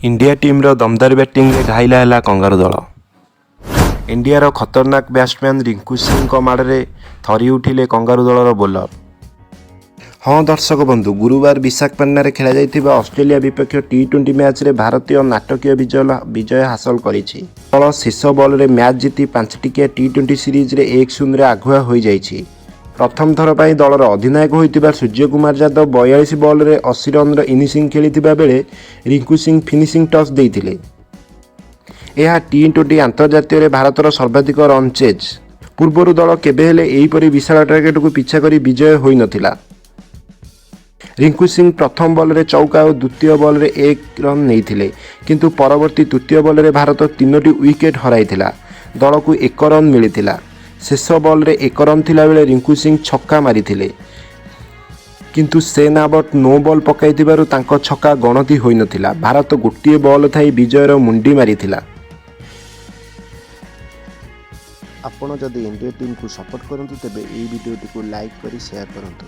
India टीम्र दमदार batting घाइला है kangaroo दल। इंडियार खतरनाक बैट्समैन रिंकू सिंह माड़े थरी उठिले कंगारू दलर बोलर। हाँ दर्शक बंधु, गुरुवार विशाखापट्टनम खेल जाइथिबा ऑस्ट्रेलिया विपक्ष टी20 मैच रे भारतीय नाटकीय विजय हासिल करिछि। दल शेष बॉल रे मैच जीति 5 टिकिया टी20 सीरीज रे 1-0 रे आगुआ हो जाइछि। प्रथम थर पर दलर अधिनायक होइतिबा सूर्यकुमार यादव 42 बॉल रे 80 रन इनिंग खेलिथिबा बेले रिंकू सिंह फिनिशिंग टच देइथिले। यह टी20 अंतर्जातीय रे भारतर सर्वाधिक रन चेज। पूर्वर दल केबे हेले एहीपरि विशाल टार्गेट को पिछा करी विजय होई नथिला। रिंकू सिंह प्रथम बॉल रे चौका और द्वितीय बॉल रे 1 रन नेइथिले, किंतु परवर्ती तृतीय बॉल रे भारत 3टी विकेट हराइथिला। दल को 1 रन मिलिथिला। शेष बॉल रे 1 रन थिला बेले रिंकू सिंह छक्का मारिथिले, किंतु से नाबट नो बॉल पकाइथिबारु तांको छक्का गणति होई नथिला। भारत गोटिए बॉल थाई विजयर मुंडी मारिथिला। आपण जदि इंडिया टीम को सपोर्ट करंतु तेबे एई वीडियोटी को लाइक करी शेयर करंतु।